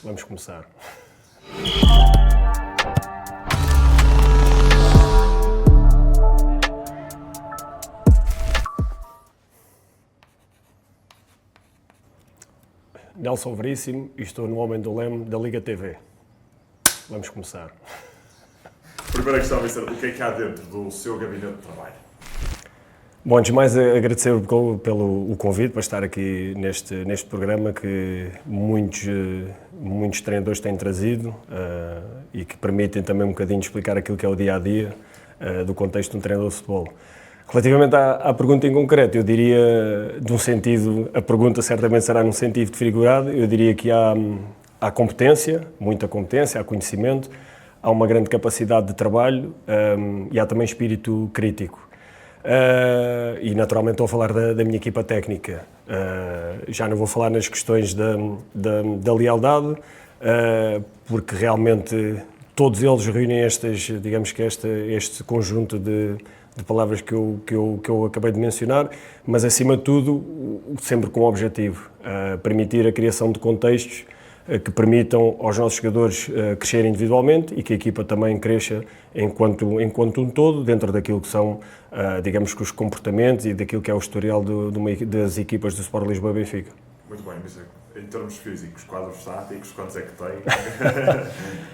Vamos começar. Nelson Veríssimo e estou no Homem do Leme da Liga TV. Vamos começar. Primeira questão, Vicente, o que é que há dentro do seu gabinete de trabalho? Bom, antes de mais agradecer pelo o convite para estar aqui neste programa que muitos treinadores têm trazido e que permitem também um bocadinho explicar aquilo que é o dia-a-dia do contexto de um treinador de futebol. Relativamente à pergunta em concreto, eu diria, de um sentido, a pergunta certamente será num sentido figurado, eu diria que há competência, muita competência, há conhecimento, há uma grande capacidade de trabalho e há também espírito crítico. E naturalmente estou a falar da minha equipa técnica. Já não vou falar nas questões da lealdade, porque realmente todos eles reúnem este conjunto de palavras que eu acabei de mencionar, mas acima de tudo sempre com o objetivo, permitir a criação de contextos que permitam aos nossos jogadores crescer individualmente e que a equipa também cresça enquanto um todo, dentro daquilo que são, digamos que os comportamentos e daquilo que é o historial das equipas do Sport Lisboa e Benfica. Muito bem, mas em termos físicos, quadros estáticos, quantos é que tem?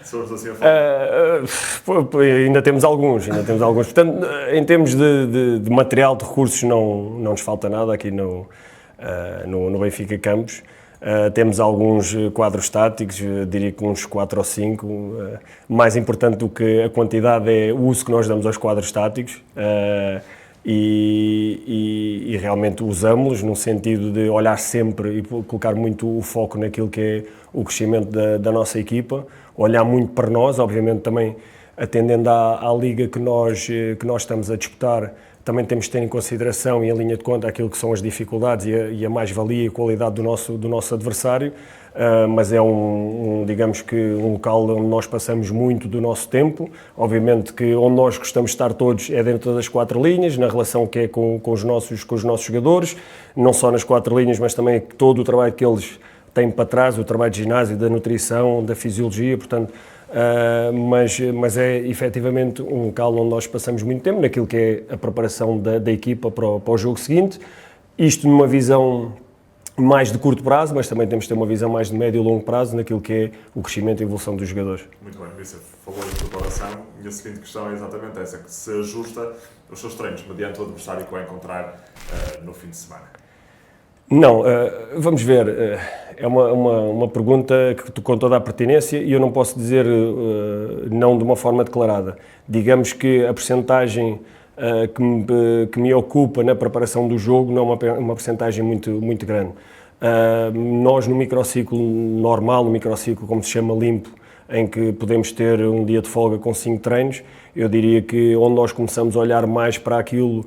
Somos assim a falar. Ainda temos alguns. Portanto, em termos de material, de recursos, não nos falta nada aqui no Benfica Campos. Temos alguns quadros estáticos, diria que uns 4 ou 5. Mais importante do que a quantidade é o uso que nós damos aos quadros estáticos e realmente usamos-los no sentido de olhar sempre e colocar muito o foco naquilo que é o crescimento da nossa equipa, olhar muito para nós, obviamente também atendendo à liga que nós estamos a disputar. Também temos de ter em consideração e em linha de conta aquilo que são as dificuldades e a mais-valia e a qualidade do nosso adversário, mas é digamos que um local onde nós passamos muito do nosso tempo. Obviamente que onde nós gostamos de estar todos é dentro das 4 linhas, na relação que é com os nossos jogadores, não só nas 4 linhas, mas também todo o trabalho que eles têm para trás, o trabalho de ginásio, da nutrição, da fisiologia, portanto, mas é efetivamente um local onde nós passamos muito tempo naquilo que é a preparação da equipa para o jogo seguinte, isto numa visão mais de curto prazo, mas também temos de ter uma visão mais de médio e longo prazo naquilo que é o crescimento e a evolução dos jogadores. Muito bem, Vicente, falou em preparação, e a seguinte questão é exatamente essa, que se ajusta os seus treinos mediante o adversário que vai encontrar no fim de semana. Não, vamos ver, é uma pergunta que com toda a pertinência e eu não posso dizer não de uma forma declarada. Digamos que a percentagem que me ocupa na preparação do jogo não é uma percentagem muito grande. Nós no microciclo normal, no microciclo como se chama limpo, em que podemos ter um dia de folga com 5 treinos, eu diria que onde nós começamos a olhar mais para aquilo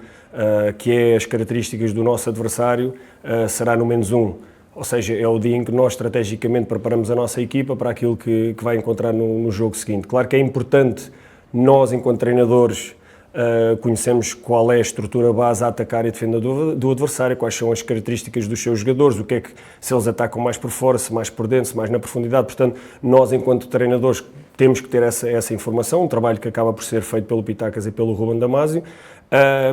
que é as características do nosso adversário, será no menos 1. Ou seja, é o dia em que nós estrategicamente preparamos a nossa equipa para aquilo que vai encontrar no jogo seguinte. Claro que é importante nós, enquanto treinadores, conhecemos qual é a estrutura base a atacar e defender do adversário, quais são as características dos seus jogadores, o que é que, se eles atacam mais por fora, se mais por dentro, se mais na profundidade. Portanto, nós, enquanto treinadores, temos que ter essa informação, um trabalho que acaba por ser feito pelo Pitacas e pelo Ruben Damasio,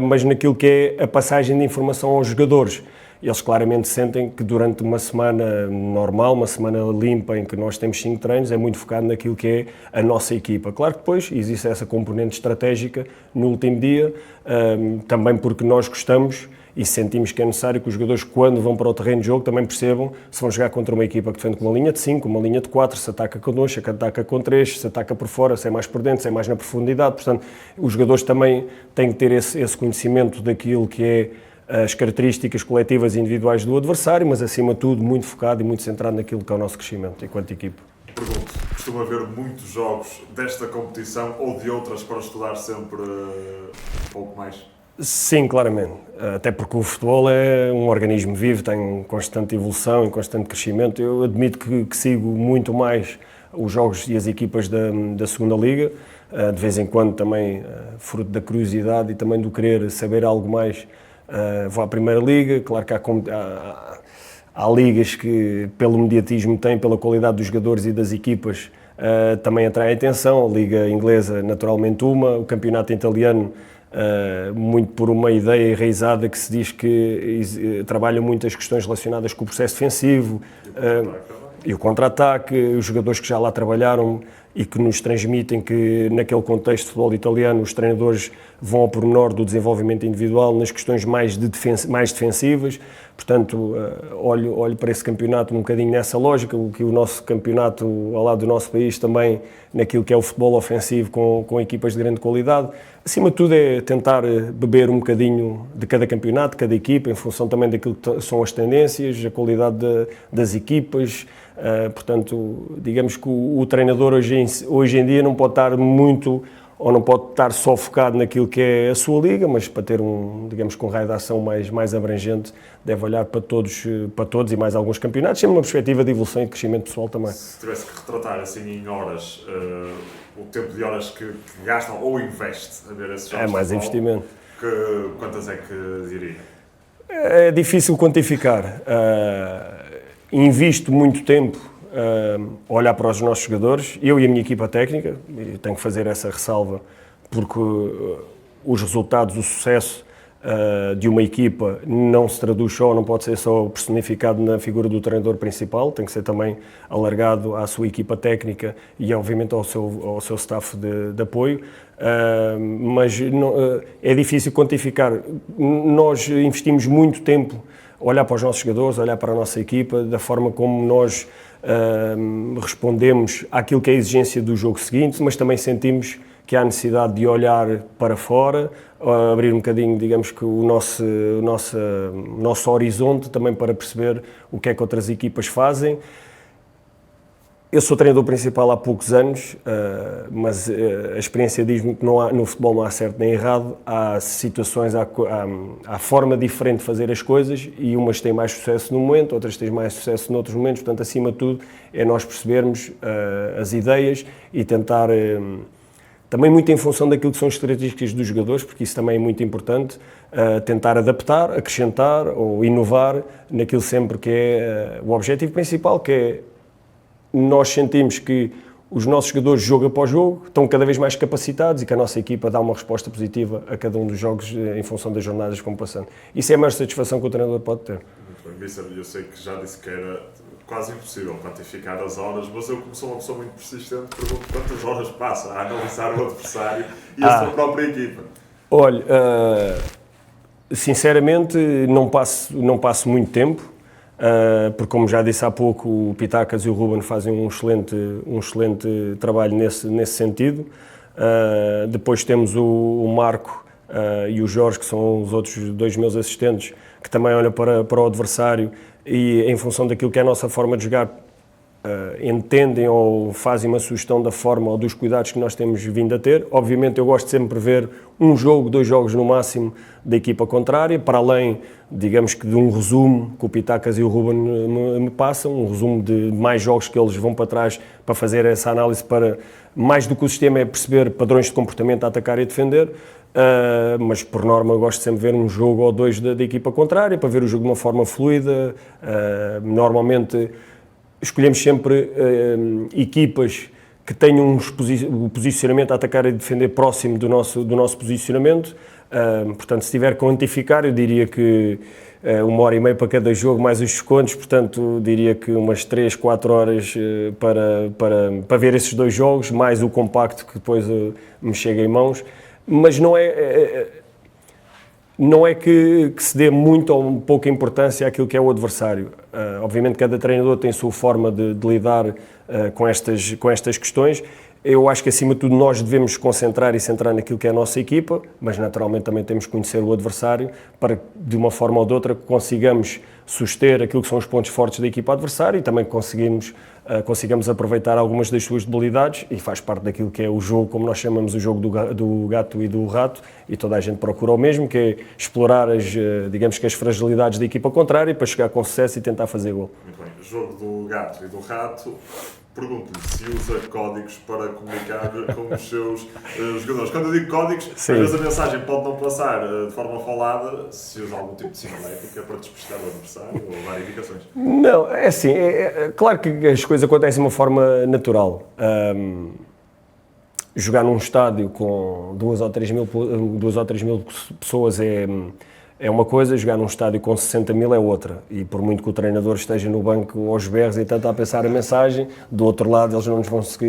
mas naquilo que é a passagem de informação aos jogadores. Eles claramente sentem que durante uma semana normal, uma semana limpa, em que nós temos 5 treinos, é muito focado naquilo que é a nossa equipa. Claro que depois existe essa componente estratégica no último dia, também porque nós gostamos e sentimos que é necessário que os jogadores, quando vão para o terreno de jogo, também percebam se vão jogar contra uma equipa que defende com uma linha de 5, uma linha de 4, se ataca com 2, se ataca com 3, se ataca por fora, se é mais por dentro, se é mais na profundidade. Portanto, os jogadores também têm que ter esse conhecimento daquilo que é as características coletivas e individuais do adversário, mas acima de tudo muito focado e muito centrado naquilo que é o nosso crescimento enquanto equipa. Pergunto, costuma haver muitos jogos desta competição ou de outras para estudar sempre um pouco mais? Sim, claramente, até porque o futebol é um organismo vivo, tem constante evolução e constante crescimento. Eu admito que sigo muito mais os jogos e as equipas da segunda Liga, de vez em quando também fruto da curiosidade e também do querer saber algo mais. Vou à Primeira Liga, claro que Há ligas que, pelo mediatismo que têm, pela qualidade dos jogadores e das equipas, também atraem atenção. A Liga Inglesa, naturalmente o campeonato italiano, muito por uma ideia enraizada que se diz que trabalha muitas questões relacionadas com o processo defensivo e o contra-ataque, os jogadores que já lá trabalharam e que nos transmitem que naquele contexto de futebol italiano os treinadores vão ao pormenor do desenvolvimento individual nas questões mais defensivas. Portanto, olho para esse campeonato um bocadinho nessa lógica, o que o nosso campeonato ao lado do nosso país também naquilo que é o futebol ofensivo com equipas de grande qualidade. Acima de tudo é tentar beber um bocadinho de cada campeonato, de cada equipa, em função também daquilo que são as tendências, a qualidade das equipas. Portanto, digamos que o treinador hoje em dia não pode estar muito, ou não pode estar só focado naquilo que é a sua liga, mas para ter digamos que um raio de ação mais abrangente, deve olhar para todos e mais alguns campeonatos, sempre uma perspectiva de evolução e de crescimento pessoal também. Se tivesse que retratar assim em horas, o tempo de horas que gastam ou investe a ver esses jogos, é mais investimento. Quantas é que diria? É difícil quantificar. Invisto muito tempo a olhar para os nossos jogadores, eu e a minha equipa técnica, e tenho que fazer essa ressalva, porque os resultados, o sucesso de uma equipa não se traduz só, não pode ser só personificado na figura do treinador principal, tem que ser também alargado à sua equipa técnica e obviamente ao seu staff de apoio, mas é difícil quantificar. Nós investimos muito tempo a olhar para os nossos jogadores, a olhar para a nossa equipa, da forma como nós respondemos àquilo que é a exigência do jogo seguinte, mas também sentimos que há necessidade de olhar para fora, abrir um bocadinho, digamos que o nosso horizonte também para perceber o que é que outras equipas fazem. Eu sou treinador principal há poucos anos, mas a experiência diz-me que no futebol não há certo nem errado, há situações, há forma diferente de fazer as coisas e umas têm mais sucesso num momento, outras têm mais sucesso noutros momentos, portanto, acima de tudo, é nós percebermos as ideias e tentar, também muito em função daquilo que são as características dos jogadores, porque isso também é muito importante, tentar adaptar, acrescentar ou inovar naquilo sempre que é o objetivo principal, que é nós sentimos que os nossos jogadores, jogo após jogo, estão cada vez mais capacitados e que a nossa equipa dá uma resposta positiva a cada um dos jogos em função das jornadas que vão passando. Isso é a maior satisfação que o treinador pode ter. Muito bem, Mister, eu sei que já disse que era quase impossível quantificar as horas, mas eu, como sou uma pessoa muito persistente, pergunto quantas horas passa a analisar o adversário e a sua própria equipa. Olha, sinceramente, não passo muito tempo. Porque, como já disse há pouco, o Pitacas e o Ruben fazem um excelente trabalho nesse sentido. Depois temos o Marco e o Jorge, que são os outros dois meus assistentes, que também olham para o adversário e, em função daquilo que é a nossa forma de jogar, entendem ou fazem uma sugestão da forma ou dos cuidados que nós temos vindo a ter. Obviamente eu gosto sempre de ver um jogo, 2 jogos no máximo da equipa contrária, para além, digamos que de um resumo que o Pitacas e o Ruben me passam, um resumo de mais jogos que eles vão para trás para fazer essa análise, para mais do que o sistema é perceber padrões de comportamento a atacar e defender, mas por norma eu gosto sempre de ver um jogo ou 2 da equipa contrária, para ver o jogo de uma forma fluida. Normalmente escolhemos sempre equipas que tenham um posicionamento a atacar e defender próximo do nosso posicionamento. Portanto, se tiver que quantificar, eu diria que 1h30 para cada jogo, mais os descontos, portanto, diria que umas 3, 4 horas para ver esses 2 jogos, mais o compacto que depois me chega em mãos. Mas não é que se dê muito ou pouca importância àquilo que é o adversário. Obviamente cada treinador tem a sua forma de lidar com estas questões. Eu acho que, acima de tudo, nós devemos concentrar e centrar naquilo que é a nossa equipa, mas naturalmente também temos que conhecer o adversário para que, de uma forma ou de outra, consigamos suster aquilo que são os pontos fortes da equipa adversária e também consigamos aproveitar algumas das suas debilidades, e faz parte daquilo que é o jogo, como nós chamamos o jogo do gato e do rato, e toda a gente procura o mesmo, que é explorar digamos que as fragilidades da equipa contrária para chegar com sucesso e tentar fazer gol. Muito bem, o jogo do gato e do rato pergunto-lhe se usa códigos para comunicar com os seus jogadores. Quando eu digo códigos, às Sim. vezes a mensagem pode não passar de forma falada, se usa algum tipo de sinalética para despistar o adversário ou dar indicações. Não, é assim, claro que as coisas acontecem de uma forma natural. Jogar num estádio com 2 ou 3 mil pessoas é uma coisa, jogar num estádio com 60 mil é outra. E por muito que o treinador esteja no banco aos berros e tanto a pensar a mensagem, do outro lado eles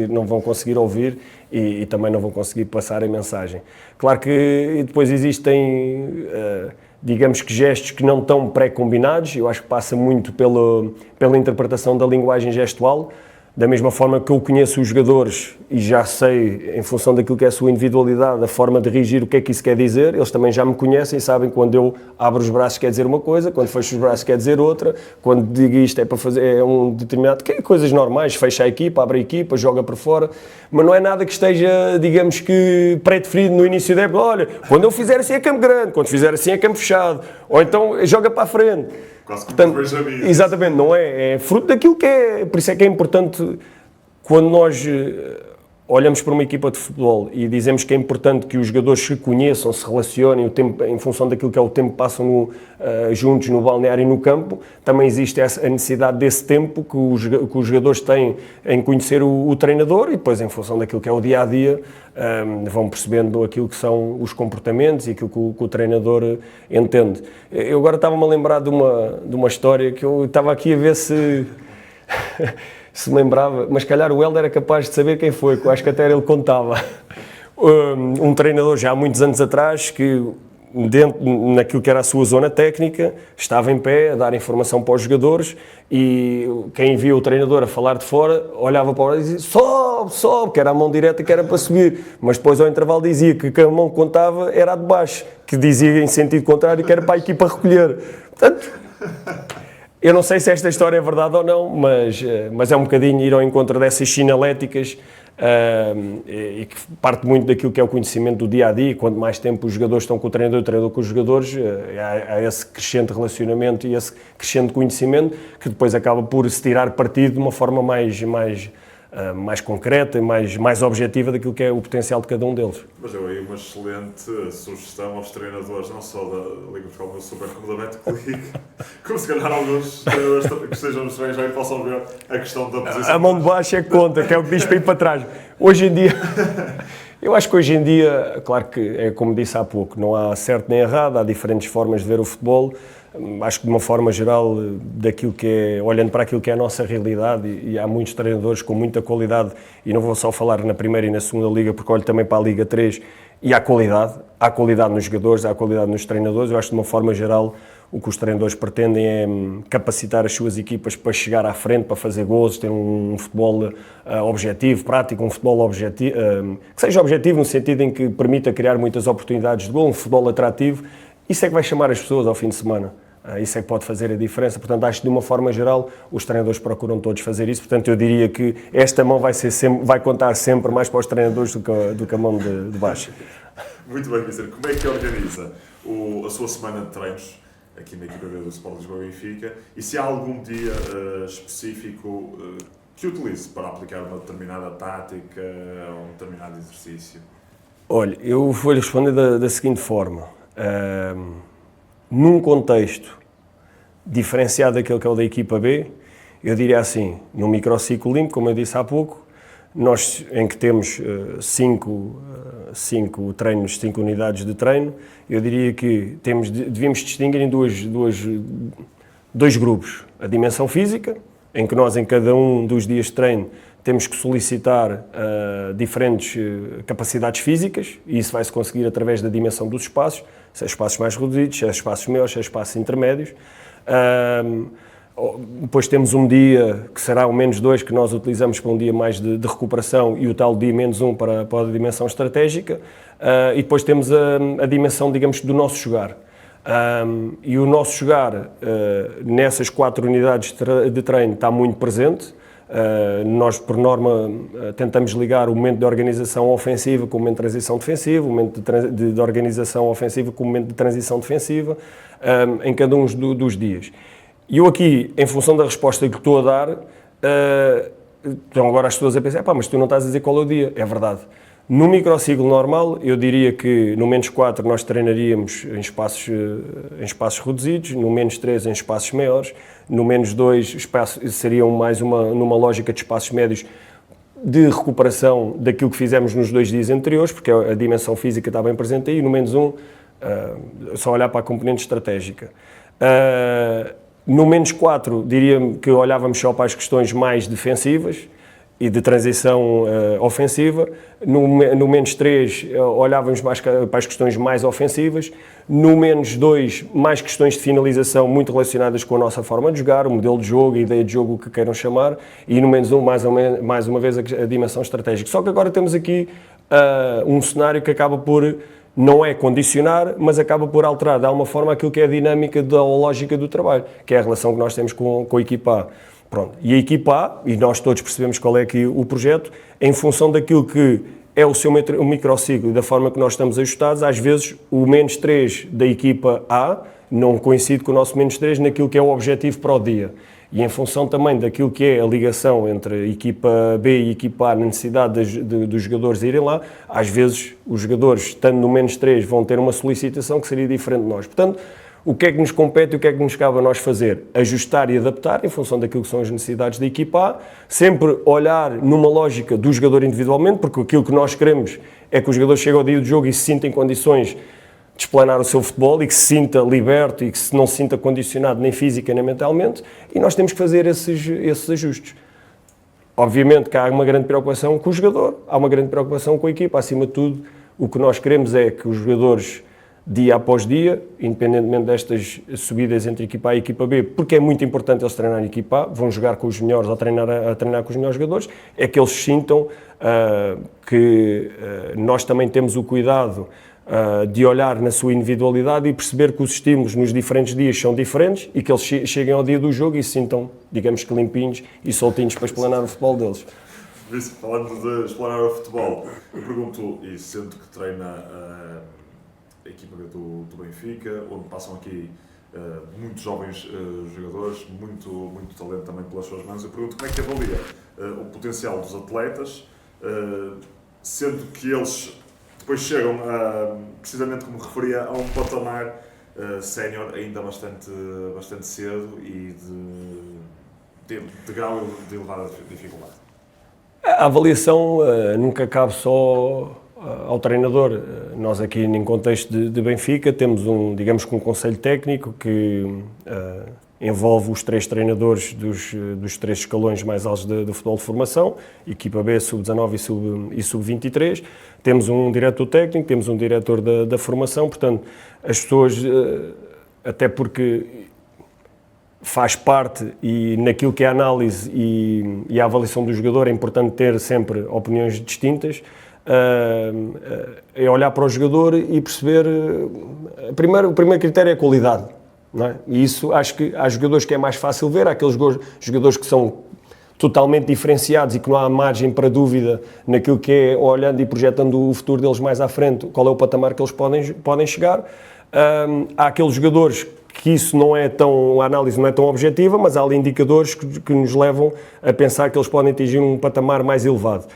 não vão conseguir ouvir e também não vão conseguir passar a mensagem. Claro que depois existem, digamos que gestos que não estão pré-combinados, eu acho que passa muito pela interpretação da linguagem gestual. Da mesma forma que eu conheço os jogadores e já sei, em função daquilo que é a sua individualidade, a forma de reagir, o que é que isso quer dizer, eles também já me conhecem e sabem quando eu abro os braços quer dizer uma coisa, quando fecho os braços quer dizer outra, quando digo isto é para fazer um determinado... coisas normais, fecha a equipa, abre a equipa, joga para fora, mas não é nada que esteja, digamos que, pré-definido no início da época. Olha, quando eu fizer assim é campo grande, quando fizer assim é campo fechado, ou então joga para a frente. Portanto, exatamente, não é? É fruto daquilo que é. Por isso é que é importante, quando nós olhamos para uma equipa de futebol e dizemos que é importante que os jogadores se conheçam, se relacionem o tempo, em função daquilo que é o tempo que passam juntos no balneário e no campo, também existe a necessidade desse tempo que os jogadores têm em conhecer o treinador e depois, em função daquilo que é o dia-a-dia, vão percebendo aquilo que são os comportamentos e aquilo que o treinador entende. Eu agora estava-me a lembrar de uma história que eu estava aqui a ver se me lembrava, mas calhar o Helder era capaz de saber quem foi, que eu acho que até ele contava. Um treinador já há muitos anos atrás que, naquilo que era a sua zona técnica, estava em pé a dar informação para os jogadores e quem via o treinador a falar de fora olhava para o lado e dizia sobe, que era a mão direta que era para subir, mas depois ao intervalo dizia que a mão que contava era a de baixo, que dizia em sentido contrário que era para a equipa recolher. Portanto, eu não sei se esta história é verdade ou não, mas é um bocadinho ir ao encontro dessas sinaléticas e que parte muito daquilo que é o conhecimento do dia-a-dia. Quanto mais tempo os jogadores estão com o treinador com os jogadores, há esse crescente relacionamento e esse crescente conhecimento que depois acaba por se tirar partido de uma forma mais concreta e mais objetiva daquilo que é o potencial de cada um deles. Mas eu aí uma excelente sugestão aos treinadores, não só da Liga Portugal do Super, como da Betclic, como se calhar alguns treinadores que estejam no estrangeiro possam ver a questão da posição. A mão de baixo é que conta, que é o que diz para ir para trás. Hoje em dia, eu acho que hoje em dia, claro que é como disse há pouco, não há certo nem errado, há diferentes formas de ver o futebol. Acho que de uma forma geral, daquilo que é, olhando para aquilo que é a nossa realidade, e há muitos treinadores com muita qualidade, e não vou só falar na primeira e na segunda liga, porque olho também para a Liga 3, e há qualidade nos jogadores, há qualidade nos treinadores. Eu acho que de uma forma geral o que os treinadores pretendem é capacitar as suas equipas para chegar à frente, para fazer gols, ter um futebol objetivo, prático, um futebol objetivo, que seja objetivo no sentido em que permita criar muitas oportunidades de gol, um futebol atrativo. Isso é que vai chamar as pessoas ao fim de semana. Isso é que pode fazer a diferença. Portanto, acho que de uma forma geral os treinadores procuram todos fazer isso. Portanto, eu diria que esta mão vai contar sempre mais para os treinadores do que a mão de baixo. Muito bem, Mister. Como é que organiza a sua semana de treinos aqui na equipa B do Sport Lisboa e Benfica? E se há algum dia específico que utilize para aplicar uma determinada tática ou um determinado exercício? Olha, eu vou-lhe responder da seguinte forma. Num contexto diferenciado daquele que é o da equipa B, eu diria assim, num microciclo limpo, como eu disse há pouco, nós em que temos 5 treinos, 5 unidades de treino, eu diria que devíamos distinguir em dois grupos. A dimensão física, em que nós em cada um dos dias de treino temos que solicitar diferentes capacidades físicas, e isso vai-se conseguir através da dimensão dos espaços, se é espaços mais reduzidos, se é espaços maiores, se é espaços intermédios. Depois temos um dia que será o -2, que nós utilizamos para um dia mais de recuperação, e o tal dia -1 para a dimensão estratégica. E depois temos a dimensão, digamos, do nosso jogar. E o nosso jogar nessas 4 unidades de treino está muito presente. Nós, por norma, tentamos ligar o momento de organização ofensiva com o momento de transição defensiva, o momento de organização ofensiva com o momento de transição defensiva, em cada um dos dias. E eu aqui, em função da resposta que estou a dar, Estão agora as pessoas a pensar, mas tu não estás a dizer qual é o dia. É verdade. No microciclo normal, eu diria que no -4 nós treinaríamos em espaços reduzidos, no -3 em espaços maiores, no -2 seriam mais numa lógica de espaços médios de recuperação daquilo que fizemos nos 2 dias anteriores, porque a dimensão física está bem presente aí, e no -1 só olhar para a componente estratégica. No -4 diria que olhávamos só para as questões mais defensivas e de transição ofensiva. No -3 olhávamos mais para as questões mais ofensivas. No -2 mais questões de finalização muito relacionadas com a nossa forma de jogar, o modelo de jogo, a ideia de jogo, o que queiram chamar. E no -1 mais uma vez a dimensão estratégica. Só que agora temos aqui um cenário que acaba por não é condicionar, mas acaba por alterar de alguma forma aquilo que é a dinâmica da lógica do trabalho, que é a relação que nós temos com a equipa A. Pronto. E a equipa A, e nós todos percebemos qual é aqui o projeto, em função daquilo que é o seu microciclo e da forma que nós estamos ajustados, às vezes o -3 da equipa A não coincide com o nosso -3 naquilo que é o objetivo para o dia. E em função também daquilo que é a ligação entre a equipa B e a equipa A, na necessidade dos jogadores irem lá, às vezes os jogadores, estando no -3, vão ter uma solicitação que seria diferente de nós. Portanto, o que é que nos compete e o que é que nos cabe a nós fazer? Ajustar e adaptar em função daquilo que são as necessidades da equipa A, sempre olhar numa lógica do jogador individualmente, porque aquilo que nós queremos é que o jogador chegue ao dia do jogo e se sinta em condições de explanar o seu futebol e que se sinta liberto e que não se sinta condicionado nem física nem mentalmente, e nós temos que fazer esses ajustes. Obviamente que há uma grande preocupação com o jogador, há uma grande preocupação com a equipa, acima de tudo, o que nós queremos é que os jogadores, dia após dia, independentemente destas subidas entre equipa A e equipa B, porque é muito importante eles treinarem em equipa A, vão jogar com os melhores, a treinar com os melhores jogadores, é que eles sintam que nós também temos o cuidado de olhar na sua individualidade e perceber que os estímulos nos diferentes dias são diferentes e que eles cheguem ao dia do jogo e se sintam, digamos que limpinhos e soltinhos para explanar o futebol deles. Falando de explanar o futebol, eu pergunto, e sendo que treina a equipa do Benfica, onde passam aqui muitos jovens jogadores, muito talento também pelas suas mãos, eu pergunto como é que avalia o potencial dos atletas, sendo que eles depois chegam, precisamente como referia, a um patamar sénior ainda bastante cedo e de grau de elevada dificuldade. A avaliação nunca cabe só ao treinador. Nós aqui, em contexto de Benfica, temos digamos que um conselho técnico que envolve os 3 treinadores dos 3 escalões mais altos do futebol de formação, equipa B, sub-19 e sub-23. Temos um diretor técnico, temos um diretor da formação, portanto, as pessoas, até porque faz parte e naquilo que é a análise e a avaliação do jogador é importante ter sempre opiniões distintas, é olhar para o jogador e perceber, o primeiro critério é a qualidade. Não é? E isso acho que há jogadores que é mais fácil ver, há aqueles jogadores que são totalmente diferenciados e que não há margem para dúvida naquilo que é, olhando e projetando o futuro deles mais à frente, qual é o patamar que eles podem chegar. Há aqueles jogadores que isso não é a análise não é tão objetiva, mas há ali indicadores que nos levam a pensar que eles podem atingir um patamar mais elevado.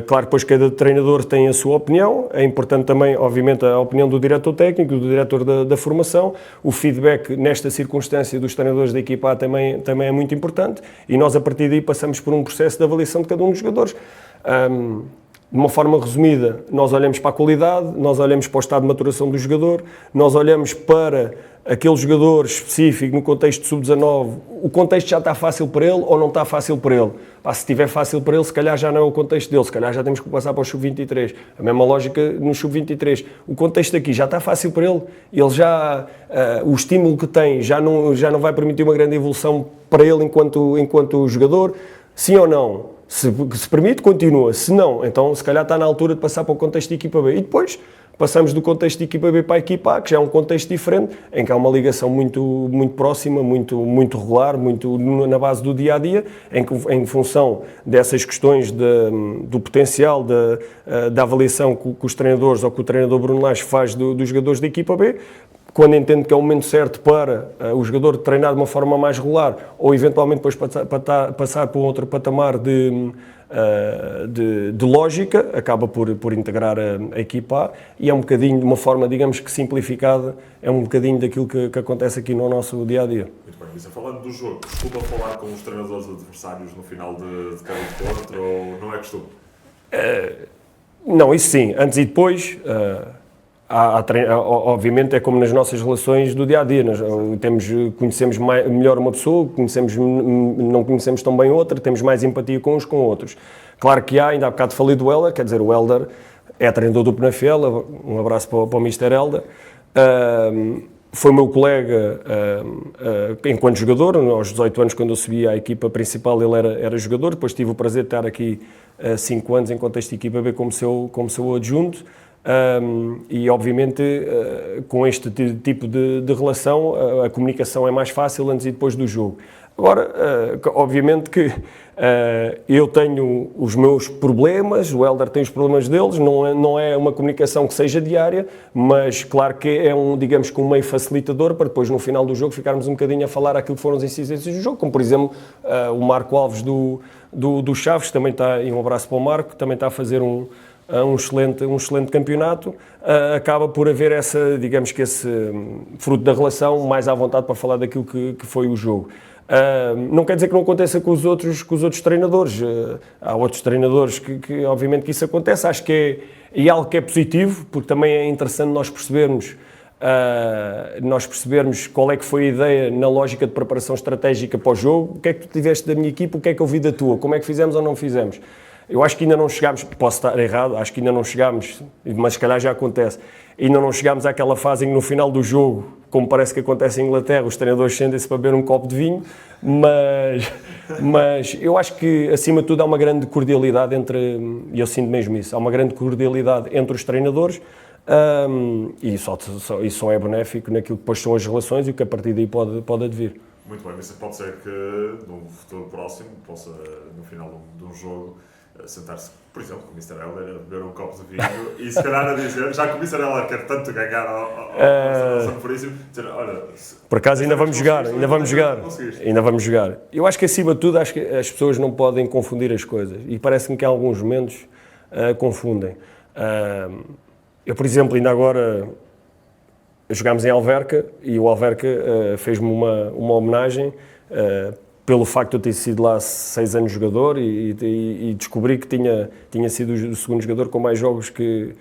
Claro, depois cada treinador tem a sua opinião, é importante também, obviamente, a opinião do diretor técnico, do diretor da formação, o feedback nesta circunstância dos treinadores da equipa A também é muito importante e nós a partir daí passamos por um processo de avaliação de cada um dos jogadores. De uma forma resumida, nós olhamos para a qualidade, nós olhamos para o estado de maturação do jogador, nós olhamos para aquele jogador específico no contexto de sub-19, o contexto já está fácil para ele ou não está fácil para ele? Se estiver fácil para ele, se calhar já não é o contexto dele, se calhar já temos que passar para o sub-23. A mesma lógica no sub-23. O contexto aqui já está fácil para ele, o estímulo que tem já não vai permitir uma grande evolução para ele enquanto jogador, sim ou não? Se permite, continua. Se não, então se calhar está na altura de passar para o contexto de equipa B. E depois passamos do contexto de equipa B para a equipa A, que já é um contexto diferente, em que há uma ligação muito próxima, muito regular, muito na base do dia-a-dia, em função dessas questões do potencial, da avaliação que os treinadores ou que o treinador Bruno Lage faz dos jogadores da equipa B, quando entendo que é o momento certo para o jogador treinar de uma forma mais regular ou eventualmente depois passar para um outro patamar de lógica, acaba por integrar a equipa A, e é um bocadinho, de uma forma, digamos que simplificada, é um bocadinho daquilo que acontece aqui no nosso dia-a-dia. Muito bem, Missa, falando do jogo, costuma falar com os treinadores adversários no final de cada encontro ou não é costume? Não, isso sim, antes e depois, obviamente é como nas nossas relações do dia-a-dia, conhecemos melhor uma pessoa, não conhecemos tão bem outra, temos mais empatia com uns com outros. Claro que ainda há bocado falei do Helder, quer dizer, o Helder é treinador do Penafiel, um abraço para o Mr. Helder, foi meu colega enquanto jogador, aos 18 anos quando eu subi à equipa principal ele era jogador, depois tive o prazer de estar aqui 5 anos em contexto de equipa B como seu adjunto, e obviamente com este tipo de relação a comunicação é mais fácil antes e depois do jogo. Agora, obviamente que eu tenho os meus problemas, o Helder tem os problemas deles, não é uma comunicação que seja diária, mas claro que é digamos que um meio facilitador para depois no final do jogo ficarmos um bocadinho a falar aquilo que foram as incidências do jogo, como por exemplo o Marco Alves do Chaves, também está, e um abraço para o Marco, também está a fazer um excelente campeonato, acaba por haver digamos que esse fruto da relação mais à vontade para falar daquilo que foi o jogo. Não quer dizer que não aconteça com os outros treinadores. Há outros treinadores que obviamente que isso acontece. Acho que é algo que é positivo, porque também é interessante nós percebermos qual é que foi a ideia na lógica de preparação estratégica para o jogo, o que é que tu tiveste da minha equipa, o que é que eu vi da tua, como é que fizemos ou não fizemos. Eu acho que ainda não chegámos, posso estar errado, acho que ainda não chegámos, mas se calhar já acontece, ainda não chegámos àquela fase em que no final do jogo, como parece que acontece em Inglaterra, os treinadores sentem-se para beber um copo de vinho, mas eu acho que acima de tudo há uma grande cordialidade e eu sinto mesmo isso, há uma grande cordialidade entre os treinadores, e isso só é benéfico naquilo que depois são as relações e o que a partir daí pode advir. Muito bem, mas pode ser que num futuro próximo, possa no final de um jogo, sentar-se, por exemplo, com o Mr. Helder a beber um copo de vinho e se calhar a dizer, já que o Mr. Helder quer tanto ganhar ao São Puríssimo, dizer, olha... Por acaso ainda vamos jogar. Eu acho que acima de tudo, acho que as pessoas não podem confundir as coisas e parece-me que em alguns momentos confundem. Eu, por exemplo, ainda agora jogámos em Alverca e o Alverca fez-me uma homenagem pelo facto de eu ter sido lá 6 anos jogador e descobri que tinha sido o segundo jogador com mais jogos que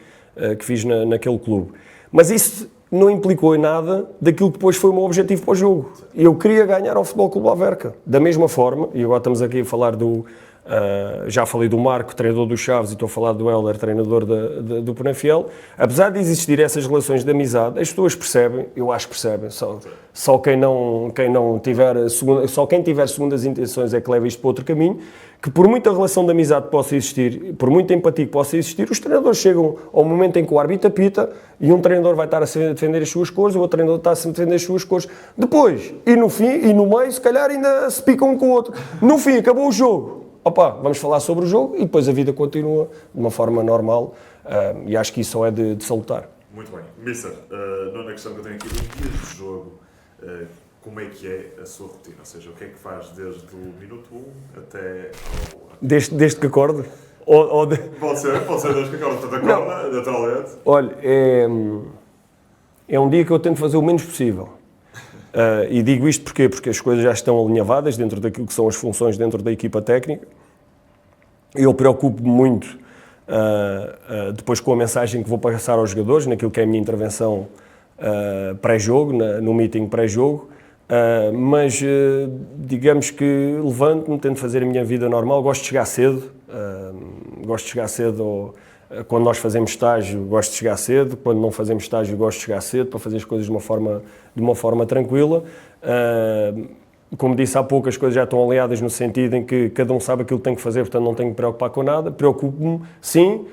fiz naquele clube. Mas isso não implicou em nada daquilo que depois foi o meu objetivo para o jogo. Eu queria ganhar ao Futebol Clube Alverca. Da mesma forma, e agora estamos aqui a falar já falei do Marco, treinador do Chaves, e estou a falar do Helder, treinador do Penafiel. Apesar de existir essas relações de amizade, as pessoas percebem, eu acho que percebem, só quem tiver segundas intenções é que leva isto para outro caminho, que por muita relação de amizade que possa existir, por muita empatia que possa existir, os treinadores chegam ao momento em que o árbitro apita e um treinador vai estar a defender as suas cores, o outro treinador está a defender as suas cores. Depois, e no fim, e no meio, se calhar ainda se picam um com o outro. No fim, acabou o jogo. Vamos falar sobre o jogo e depois a vida continua de uma forma normal e acho que isso só é de salutar. Muito bem. Mister, nona questão que eu tenho aqui, nos dias de jogo, como é que é a sua rotina? Ou seja, o que é que faz desde o minuto 1 até ao... Desde que acordo? Pode ser desde que acordo, portanto acorda, naturalmente. Olha, é um dia que eu tento fazer o menos possível. E digo isto porquê? Porque as coisas já estão alinhavadas dentro daquilo que são as funções dentro da equipa técnica. Eu preocupo-me muito depois com a mensagem que vou passar aos jogadores, naquilo que é a minha intervenção pré-jogo, no meeting pré-jogo, mas digamos que levanto-me, tento fazer a minha vida normal, gosto de chegar cedo, quando nós fazemos estágio, gosto de chegar cedo, quando não fazemos estágio, gosto de chegar cedo, para fazer as coisas de uma forma tranquila. Como disse há pouco, as coisas já estão alinhadas no sentido em que cada um sabe aquilo que tem que fazer, portanto não tenho que me preocupar com nada. Preocupo-me, sim,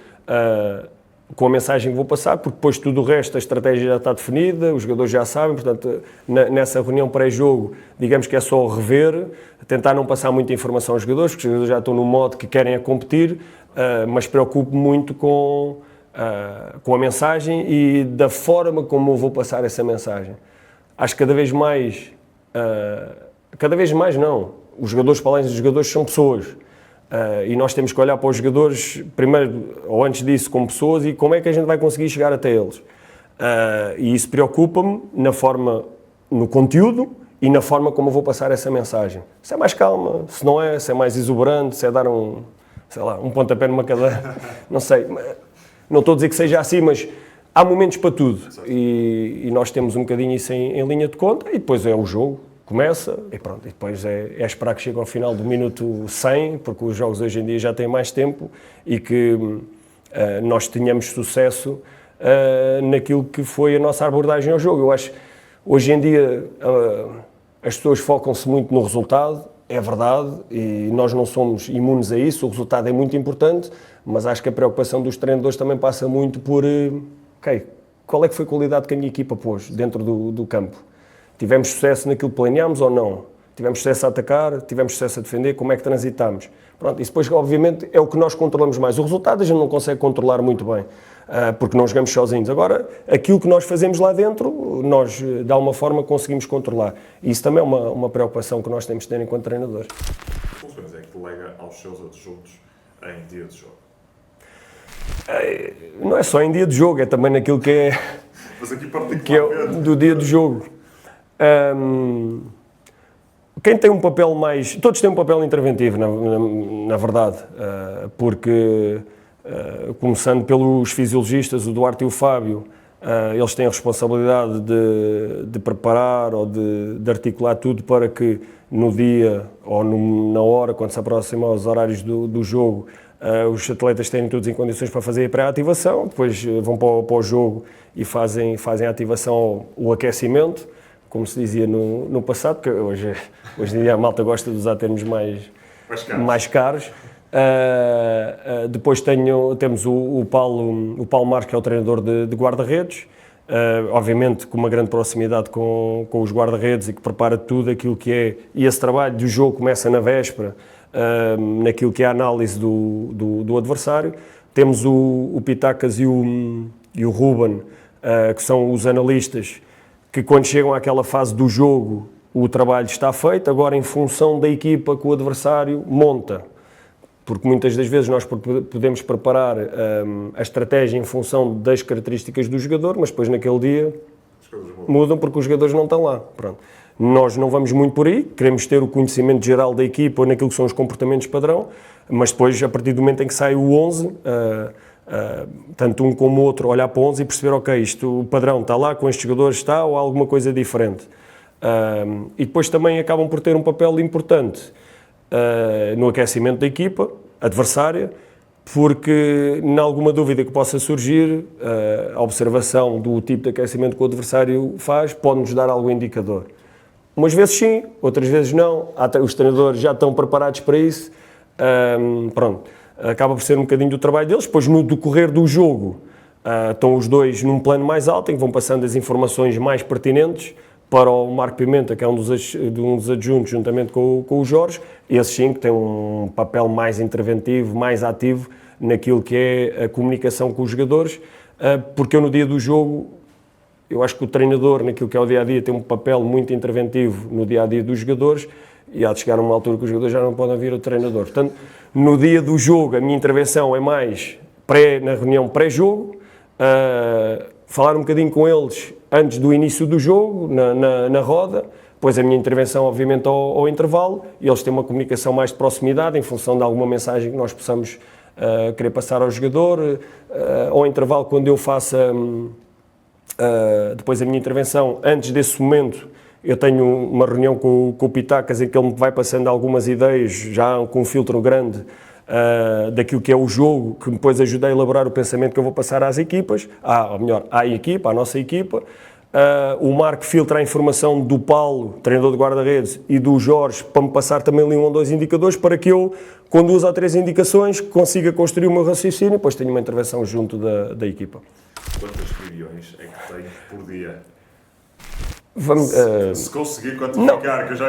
com a mensagem que vou passar, porque depois tudo o resto, a estratégia já está definida, os jogadores já sabem, portanto, nessa reunião pré-jogo, digamos que é só rever, tentar não passar muita informação aos jogadores, porque os jogadores já estão no modo que querem competir, mas preocupo-me muito com com a mensagem e da forma como eu vou passar essa mensagem. Acho que cada vez mais não. Os jogadores, para além dos jogadores, são pessoas. E nós temos que olhar para os jogadores, primeiro ou antes disso, como pessoas e como é que a gente vai conseguir chegar até eles. E isso preocupa-me na forma, no conteúdo e na forma como eu vou passar essa mensagem. Se é mais calma, se não é, se é mais exuberante, se é dar um pontapé numa cadeira, não sei. Não estou a dizer que seja assim, mas há momentos para tudo. E nós temos um bocadinho isso em linha de conta e depois é o jogo. Começa e pronto, e depois é esperar que chegue ao final do minuto 100, porque os jogos hoje em dia já têm mais tempo e que nós tenhamos sucesso naquilo que foi a nossa abordagem ao jogo. Eu acho que hoje em dia as pessoas focam-se muito no resultado, é verdade, e nós não somos imunes a isso, o resultado é muito importante, mas acho que a preocupação dos treinadores também passa muito por, qual é que foi a qualidade que a minha equipa pôs dentro do campo? Tivemos sucesso naquilo que planeámos ou não? Tivemos sucesso a atacar? Tivemos sucesso a defender? Como é que transitamos? Pronto, isso depois, obviamente, é o que nós controlamos mais. O resultado a gente não consegue controlar muito bem, porque não jogamos sozinhos. Agora, aquilo que nós fazemos lá dentro, nós, de alguma forma, conseguimos controlar. E isso também é uma preocupação que nós temos de ter enquanto treinadores. Que funções é que delega aos seus adjuntos em dia de jogo? Não é só em dia de jogo, é também naquilo que é, Mas aqui que é do dia de jogo. Quem tem um papel mais... Todos têm um papel interventivo, na verdade, porque, começando pelos fisiologistas, o Duarte e o Fábio, eles têm a responsabilidade de preparar ou de articular tudo para que no dia ou na hora, quando se aproximam os horários do jogo, os atletas tenham todos em condições para fazer a pré-ativação, depois vão para o jogo e fazem a ativação, o aquecimento, como se dizia no passado, porque hoje em dia a malta gosta de usar termos mais caros. Depois temos o Paulo Marques, que é o treinador de guarda-redes, obviamente com uma grande proximidade com os guarda-redes e que prepara tudo aquilo que é, e esse trabalho do jogo começa na véspera, naquilo que é a análise do adversário. Temos o Pitacas e o Ruben, que são os analistas, que quando chegam àquela fase do jogo o trabalho está feito, agora em função da equipa que o adversário monta. Porque muitas das vezes nós podemos preparar a estratégia em função das características do jogador, mas depois naquele dia mudam porque os jogadores não estão lá. Pronto. Nós não vamos muito por aí, queremos ter o conhecimento geral da equipa ou naquilo que são os comportamentos padrão, mas depois, a partir do momento em que sai o 11, tanto um como o outro olhar para o 11 e perceber, ok, o padrão está lá, com estes jogadores está, ou há alguma coisa diferente. E depois também acabam por ter um papel importante no aquecimento da equipa adversária, porque, em alguma dúvida que possa surgir, a observação do tipo de aquecimento que o adversário faz pode-nos dar algum indicador. Umas vezes sim, outras vezes não, os treinadores já estão preparados para isso, pronto, acaba por ser um bocadinho do trabalho deles. Depois, no decorrer do jogo, estão os dois num plano mais alto, em que vão passando as informações mais pertinentes para o Marco Pimenta, que é um dos adjuntos, juntamente com o Jorge, esse sim que tem um papel mais interventivo, mais ativo naquilo que é a comunicação com os jogadores, porque eu no dia do jogo, eu acho que o treinador, naquilo que é o dia-a-dia, tem um papel muito interventivo no dia-a-dia dos jogadores, e há de chegar a uma altura que os jogadores já não podem vir o treinador. Portanto, no dia do jogo, a minha intervenção é mais na reunião pré-jogo, falar um bocadinho com eles antes do início do jogo, na roda, depois a minha intervenção, obviamente, ao intervalo, e eles têm uma comunicação mais de proximidade, em função de alguma mensagem que nós possamos querer passar ao jogador, ao intervalo, quando eu faço depois a minha intervenção, antes desse momento, eu tenho uma reunião com o Pitacas em que ele me vai passando algumas ideias, já com um filtro grande, daquilo que é o jogo, que depois ajuda a elaborar o pensamento que eu vou passar às equipas, ou melhor, à equipa, à nossa equipa. O Marco filtra a informação do Paulo, treinador de guarda-redes, e do Jorge, para me passar também ali 1 ou 2 indicadores, para que eu, com 2 ou 3 indicações, consiga construir o meu raciocínio e depois tenho uma intervenção junto da equipa. Quantas reuniões é que tem por dia? Se conseguir quantificar, que eu já...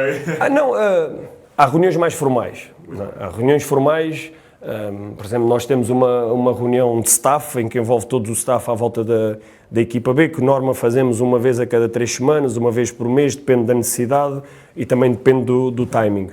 há reuniões mais formais. Há reuniões formais Por exemplo, nós temos uma reunião de staff, em que envolve todo o staff à volta da equipa B, que norma fazemos uma vez a cada 3 semanas, uma vez por mês, depende da necessidade e também depende do timing.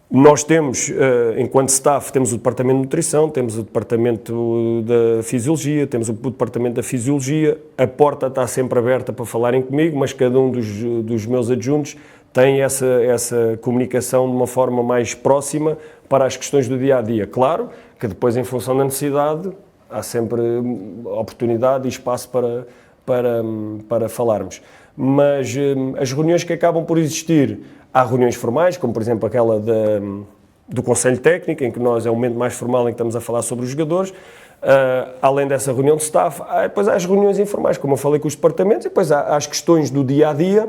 Nós temos, enquanto staff, temos o departamento de nutrição, temos o departamento da fisiologia, temos o departamento da fisiologia, a porta está sempre aberta para falarem comigo, mas cada um dos meus adjuntos tem essa comunicação de uma forma mais próxima para as questões do dia-a-dia. Claro que depois, em função da necessidade, há sempre oportunidade e espaço para falarmos. Mas as reuniões que acabam por existir, há reuniões formais, como por exemplo aquela do Conselho Técnico, em que nós é o momento mais formal em que estamos a falar sobre os jogadores. Além dessa reunião de staff, depois há as reuniões informais, como eu falei com os departamentos, e depois há as questões do dia-a-dia,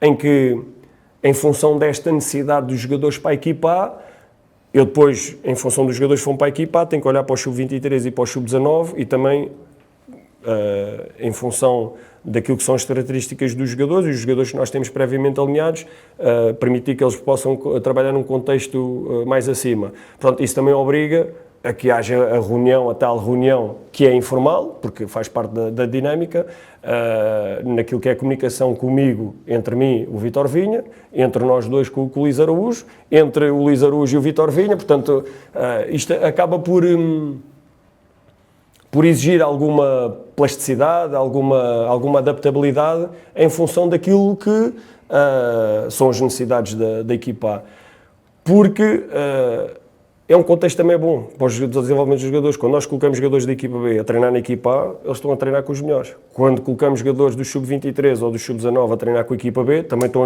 em que, em função desta necessidade dos jogadores para a equipa A, eu depois, em função dos jogadores que vão para a equipa A, tenho que olhar para o sub-23 e para o sub-19 e também, em função daquilo que são as características dos jogadores e os jogadores que nós temos previamente alinhados, permitir que eles possam trabalhar num contexto mais acima. Portanto, isso também obriga a que haja a tal reunião que é informal, porque faz parte da dinâmica, naquilo que é a comunicação comigo, entre mim, o Vítor Vinha, entre nós dois com o Luís Araújo, entre o Luís Araújo e o Vítor Vinha, portanto, isto acaba por exigir alguma plasticidade, alguma adaptabilidade em função daquilo que são as necessidades da equipa A. Porque é um contexto também bom para o desenvolvimento dos jogadores. Quando nós colocamos jogadores da equipa B a treinar na equipa A, eles estão a treinar com os melhores. Quando colocamos jogadores do sub-23 ou do sub-19 a treinar com a equipa B, também estão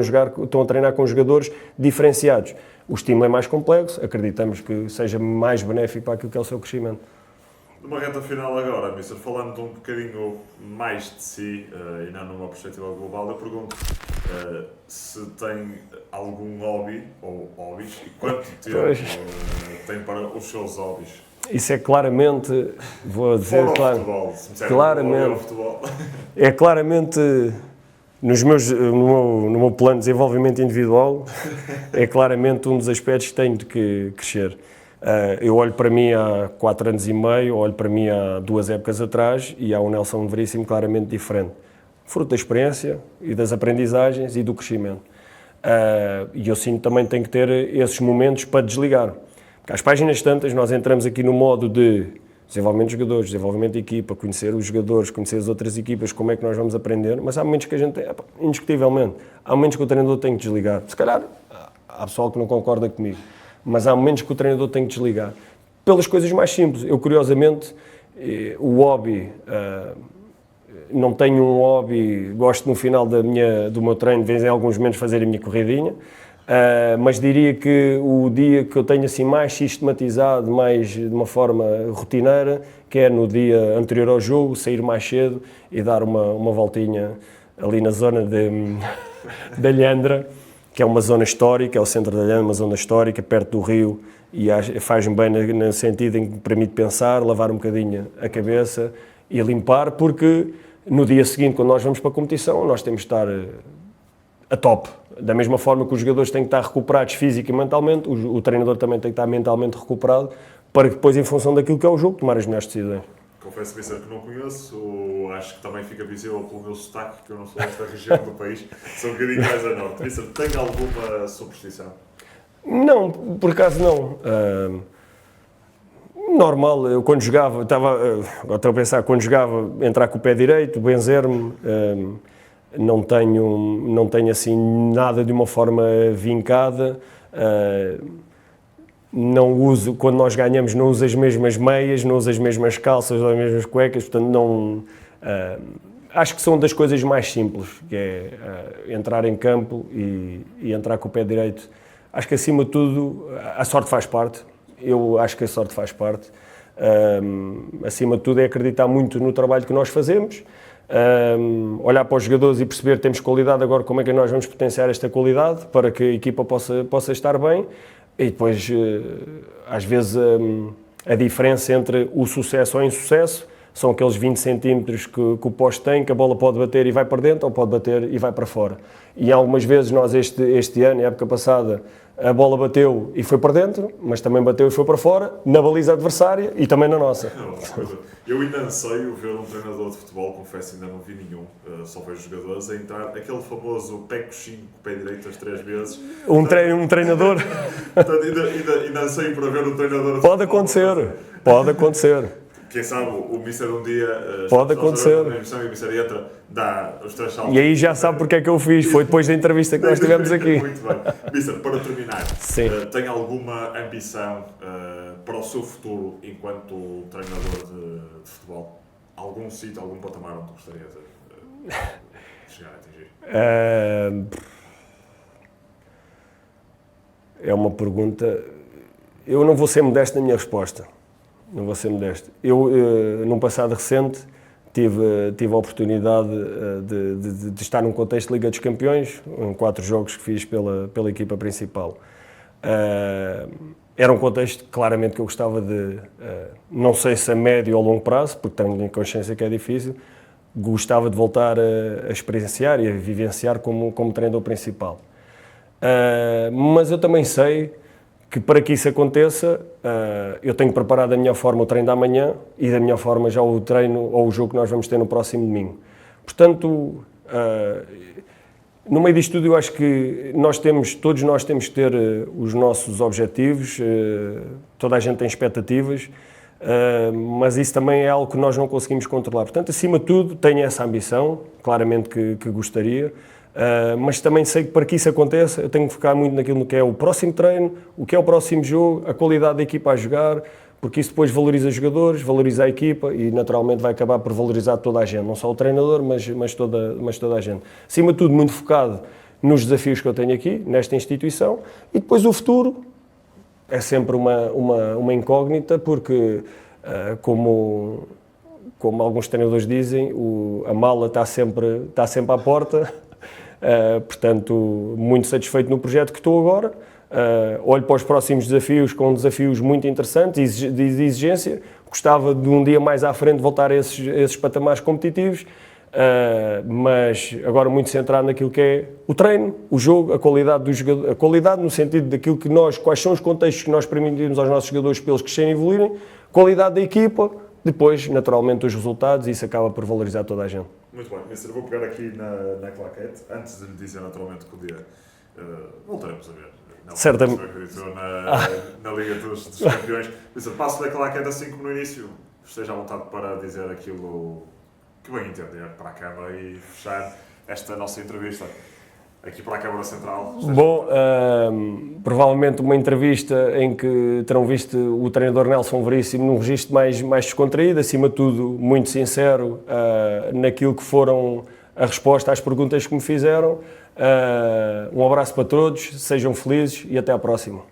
a treinar com jogadores diferenciados. O estímulo é mais complexo, acreditamos que seja mais benéfico para aquilo que é o seu crescimento. Numa reta final agora, Mister, falando um bocadinho mais de si e não numa perspectiva global, eu pergunto se tem algum hobby ou hobbies e quanto tempo tem para os seus hobbies? Isso é claramente, vou dizer, futebol, claramente, é claramente no meu plano de desenvolvimento individual, é claramente um dos aspectos que tenho de que crescer. Eu olho para mim há 4 anos e meio, olho para mim há 2 épocas atrás e há um Nelson Veríssimo claramente diferente. Fruto da experiência e das aprendizagens e do crescimento. E eu sinto também que tenho que ter esses momentos para desligar. Porque às páginas tantas nós entramos aqui no modo de desenvolvimento de jogadores, desenvolvimento de equipa, conhecer os jogadores, conhecer as outras equipas, como é que nós vamos aprender, mas há momentos que a gente tem, indiscutivelmente, há momentos que o treinador tem que desligar. Se calhar há pessoal que não concorda comigo. Mas há momentos que o treinador tem que desligar. Pelas coisas mais simples. Eu, curiosamente, o hobby, não tenho um hobby, gosto no final do meu treino, de vez em alguns momentos fazer a minha corridinha, mas diria que o dia que eu tenho assim mais sistematizado, mais de uma forma rotineira, que é no dia anterior ao jogo, sair mais cedo e dar uma voltinha ali na zona da Lhandra, que é uma zona histórica, é o centro da Lhandra, uma zona histórica, perto do rio, e faz-me bem no sentido em que me permite pensar, lavar um bocadinho a cabeça e limpar, porque no dia seguinte, quando nós vamos para a competição, nós temos de estar a top. Da mesma forma que os jogadores têm que estar recuperados física e mentalmente, o treinador também tem que estar mentalmente recuperado, para que depois, em função daquilo que é o jogo, tomar as melhores decisões. Confesso que não conheço, acho que também fica visível pelo meu sotaque, que eu não sou desta região do país, sou um bocadinho mais a norte. Mister, tem alguma superstição? Não, por acaso não. Normal, eu quando jogava, agora estou a pensar, quando jogava, entrar com o pé direito, benzer-me, não tenho assim nada de uma forma vincada. Não uso, quando nós ganhamos, não uso as mesmas meias, não uso as mesmas calças ou as mesmas cuecas, portanto não... acho que são das coisas mais simples, que é entrar em campo e entrar com o pé direito. Acho que acima de tudo, a sorte faz parte, eu acho que a sorte faz parte. Acima de tudo é acreditar muito no trabalho que nós fazemos, olhar para os jogadores e perceber que temos qualidade, agora como é que nós vamos potenciar esta qualidade para que a equipa possa estar bem. E depois, às vezes, a diferença entre o sucesso ou o insucesso são aqueles 20 centímetros que o poste tem, que a bola pode bater e vai para dentro, ou pode bater e vai para fora. E algumas vezes nós, este ano, a época passada, a bola bateu e foi para dentro, mas também bateu e foi para fora, na baliza adversária e também na nossa. Eu ainda anseio ver um treinador de futebol, confesso, ainda não vi nenhum, só vejo jogadores a entrar, aquele famoso pé coxinho, pé direito as 3 vezes. Um treinador... Portanto, ainda anseio para ver um treinador de Pode futebol. pode acontecer. Quem sabe o Mister um dia pode acontecer. E o Mister entra, dá os 3 saltos. E aí já sabe porque é que eu fiz, foi depois da entrevista que nós tivemos aqui. Muito bem. Mister, para terminar, tem alguma ambição para o seu futuro enquanto treinador de futebol? Algum sítio, algum patamar onde gostaria de chegar a atingir? É uma pergunta... Eu não vou ser modesto na minha resposta. Não vou ser modesto. Eu, num passado recente, tive a oportunidade de estar num contexto de Liga dos Campeões, em 4 jogos que fiz pela equipa principal. Era um contexto, claramente, que eu gostava de, não sei se a médio ou longo prazo, porque tenho consciência que é difícil, gostava de voltar a experienciar e a vivenciar como treinador principal. Mas eu também sei que para que isso aconteça, eu tenho preparado da melhor forma o treino da manhã e da melhor forma já o treino ou o jogo que nós vamos ter no próximo domingo. Portanto, no meio disto tudo, eu acho que todos nós temos que ter os nossos objetivos, toda a gente tem expectativas, mas isso também é algo que nós não conseguimos controlar. Portanto, acima de tudo, tenho essa ambição, claramente que gostaria, mas também sei que para que isso aconteça eu tenho que focar muito naquilo que é o próximo treino, o que é o próximo jogo, a qualidade da equipa a jogar, porque isso depois valoriza os jogadores, valoriza a equipa e naturalmente vai acabar por valorizar toda a gente, não só o treinador, mas toda a gente. Acima de tudo, muito focado nos desafios que eu tenho aqui, nesta instituição, e depois o futuro é sempre uma incógnita, porque como alguns treinadores dizem, a mala está sempre à porta. Portanto, muito satisfeito no projeto que estou agora, olho para os próximos desafios com desafios muito interessantes de exigência, gostava de um dia mais à frente voltar a esses patamares competitivos, mas agora muito centrado naquilo que é o treino, o jogo, a qualidade do jogador, a qualidade no sentido daquilo que quais são os contextos que nós permitimos aos nossos jogadores para eles crescerem e evoluírem, qualidade da equipa, depois, naturalmente, os resultados, e isso acaba por valorizar toda a gente. Muito bem, Mister, vou pegar aqui na claquete, antes de lhe dizer naturalmente que o dia voltaremos a ver. Não, certamente. Na Liga dos Campeões. Mister, passo da claquete assim como no início, esteja à vontade para dizer aquilo que bem entender para a Câmara e fechar esta nossa entrevista. Aqui para a Câmara Central. Bom, provavelmente uma entrevista em que terão visto o treinador Nelson Veríssimo num registro mais descontraído, acima de tudo muito sincero naquilo que foram a resposta às perguntas que me fizeram. Um abraço para todos, sejam felizes e até à próxima.